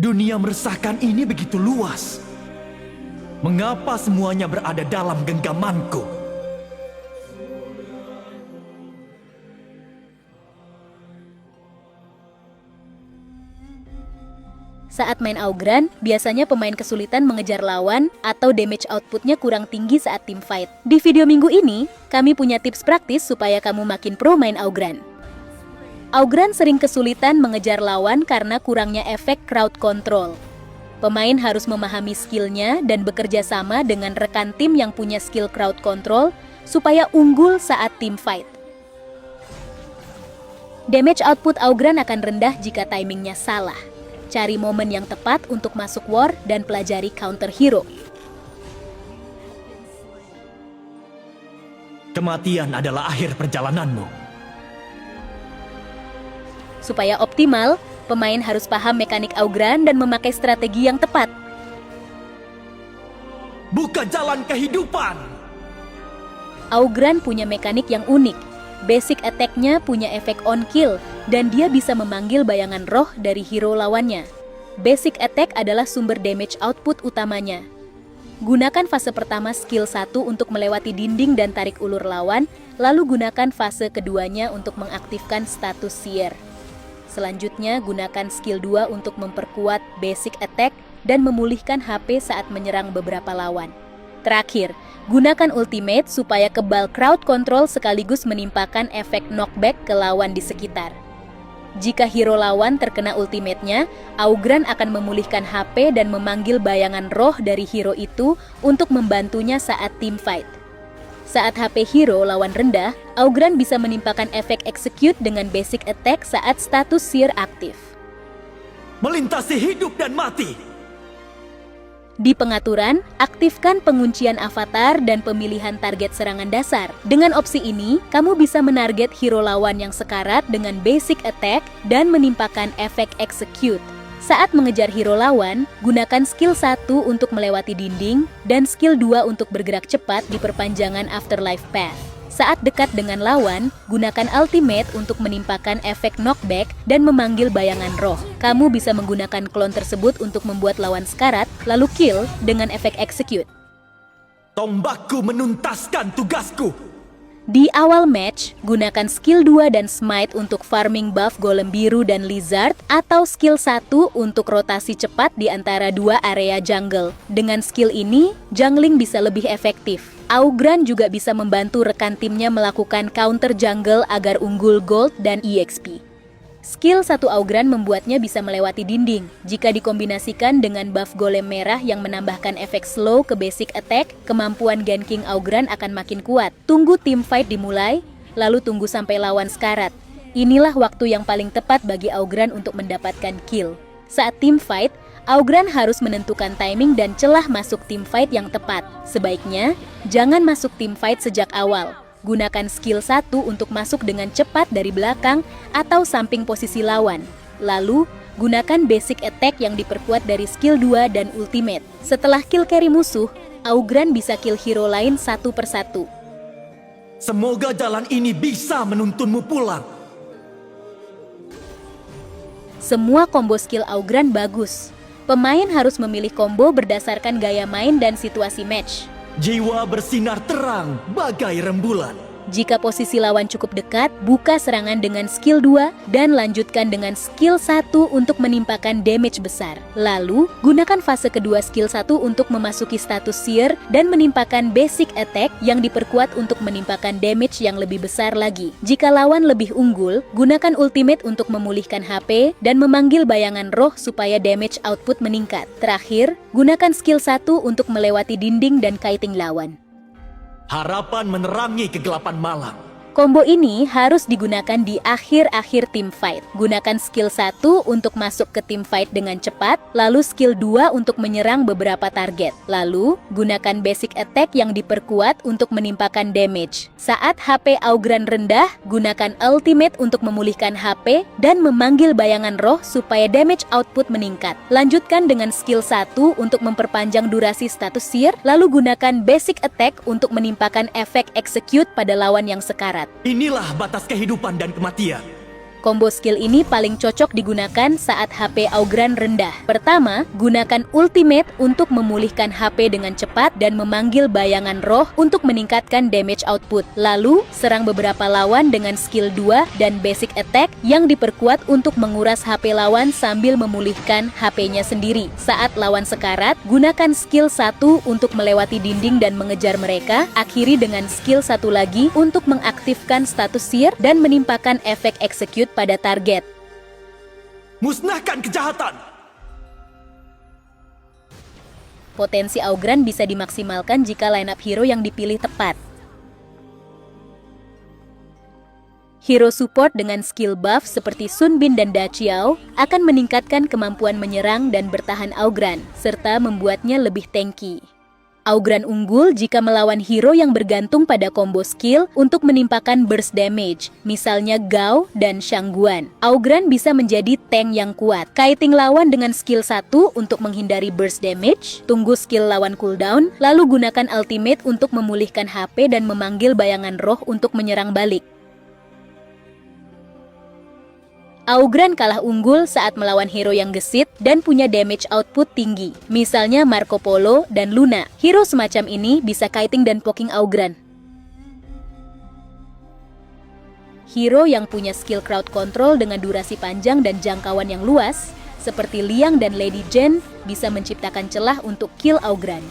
Dunia meresahkan ini begitu luas. Mengapa semuanya berada dalam genggamanku? Saat main Augran, biasanya pemain kesulitan mengejar lawan atau damage outputnya kurang tinggi saat team fight. Di video minggu ini, kami punya tips praktis supaya kamu makin pro main Augran. Augran sering kesulitan mengejar lawan karena kurangnya efek crowd control. Pemain harus memahami skillnya dan bekerja sama dengan rekan tim yang punya skill crowd control supaya unggul saat team fight. Damage output Augran akan rendah jika timingnya salah. Cari momen yang tepat untuk masuk war dan pelajari counter hero. Kematian adalah akhir perjalananmu. Supaya optimal, pemain harus paham mekanik Augran dan memakai strategi yang tepat. Buka jalan kehidupan! Augran punya mekanik yang unik. Basic attack-nya punya efek on kill, dan dia bisa memanggil bayangan roh dari hero lawannya. Basic attack adalah sumber damage output utamanya. Gunakan fase pertama skill 1 untuk melewati dinding dan tarik ulur lawan, lalu gunakan fase keduanya untuk mengaktifkan status seer. Selanjutnya, gunakan skill 2 untuk memperkuat basic attack dan memulihkan HP saat menyerang beberapa lawan. Terakhir, gunakan ultimate supaya kebal crowd control sekaligus menimpakan efek knockback ke lawan di sekitar. Jika hero lawan terkena ultimate-nya, Augran akan memulihkan HP dan memanggil bayangan roh dari hero itu untuk membantunya saat team fight. Saat HP hero lawan rendah, Augran bisa menimpakan efek execute dengan basic attack saat status seer aktif. Melintasi hidup dan mati! Di pengaturan, aktifkan penguncian avatar dan pemilihan target serangan dasar. Dengan opsi ini, kamu bisa menarget hero lawan yang sekarat dengan basic attack dan menimpakan efek execute. Saat mengejar hero lawan, gunakan skill 1 untuk melewati dinding dan skill 2 untuk bergerak cepat di perpanjangan afterlife path. Saat dekat dengan lawan, gunakan ultimate untuk menimpakan efek knockback dan memanggil bayangan roh. Kamu bisa menggunakan klon tersebut untuk membuat lawan sekarat, lalu kill dengan efek execute. Tombakku menuntaskan tugasku! Di awal match, gunakan skill 2 dan smite untuk farming buff golem biru dan lizard atau skill 1 untuk rotasi cepat di antara dua area jungle. Dengan skill ini, jungling bisa lebih efektif. Augran juga bisa membantu rekan timnya melakukan counter jungle agar unggul gold dan EXP. Skill 1 Augran membuatnya bisa melewati dinding. Jika dikombinasikan dengan buff golem merah yang menambahkan efek slow ke basic attack, kemampuan ganking Augran akan makin kuat. Tunggu team fight dimulai, lalu tunggu sampai lawan sekarat. Inilah waktu yang paling tepat bagi Augran untuk mendapatkan kill. Saat team fight, Augran harus menentukan timing dan celah masuk team fight yang tepat. Sebaiknya, jangan masuk team fight sejak awal. Gunakan skill 1 untuk masuk dengan cepat dari belakang atau samping posisi lawan. Lalu, gunakan basic attack yang diperkuat dari skill 2 dan ultimate. Setelah kill carry musuh, Augran bisa kill hero lain satu persatu. Semoga jalan ini bisa menuntunmu pulang. Semua combo skill Augran bagus. Pemain harus memilih combo berdasarkan gaya main dan situasi match. Jiwa bersinar terang bagai rembulan. Jika posisi lawan cukup dekat, buka serangan dengan skill 2 dan lanjutkan dengan skill 1 untuk menimpakan damage besar. Lalu, gunakan fase kedua skill 1 untuk memasuki status seer dan menimpakan basic attack yang diperkuat untuk menimpakan damage yang lebih besar lagi. Jika lawan lebih unggul, gunakan ultimate untuk memulihkan HP dan memanggil bayangan roh supaya damage output meningkat. Terakhir, gunakan skill 1 untuk melewati dinding dan kiting lawan. Harapan menerangi kegelapan malam. Combo ini harus digunakan di akhir-akhir team fight. Gunakan skill 1 untuk masuk ke team fight dengan cepat, lalu skill 2 untuk menyerang beberapa target. Lalu, gunakan basic attack yang diperkuat untuk menimpakan damage. Saat HP Augran rendah, gunakan ultimate untuk memulihkan HP dan memanggil bayangan roh supaya damage output meningkat. Lanjutkan dengan skill 1 untuk memperpanjang durasi status seer, lalu gunakan basic attack untuk menimpakan efek execute pada lawan yang sekarat. Inilah batas kehidupan dan kematian. Combo skill ini paling cocok digunakan saat HP Augran rendah. Pertama, gunakan ultimate untuk memulihkan HP dengan cepat dan memanggil bayangan roh untuk meningkatkan damage output. Lalu, serang beberapa lawan dengan skill 2 dan basic attack yang diperkuat untuk menguras HP lawan sambil memulihkan HP-nya sendiri. Saat lawan sekarat, gunakan skill 1 untuk melewati dinding dan mengejar mereka. Akhiri dengan skill 1 lagi untuk mengaktifkan status seer dan menimpakan efek execute pada target. Musnahkan kejahatan! Potensi Augran bisa dimaksimalkan jika lineup hero yang dipilih tepat. Hero support dengan skill buff seperti Sun Bin dan Da Qiao akan meningkatkan kemampuan menyerang dan bertahan Augran, serta membuatnya lebih tanky. Augran unggul jika melawan hero yang bergantung pada combo skill untuk menimpakan burst damage, misalnya Gao dan Shangguan. Augran bisa menjadi tank yang kuat. Kaiting lawan dengan skill 1 untuk menghindari burst damage, tunggu skill lawan cooldown, lalu gunakan ultimate untuk memulihkan HP dan memanggil bayangan roh untuk menyerang balik. Augran kalah unggul saat melawan hero yang gesit dan punya damage output tinggi, misalnya Marco Polo dan Luna. Hero semacam ini bisa kiting dan poking Augran. Hero yang punya skill crowd control dengan durasi panjang dan jangkauan yang luas, seperti Liang dan Lady Jen, bisa menciptakan celah untuk kill Augran.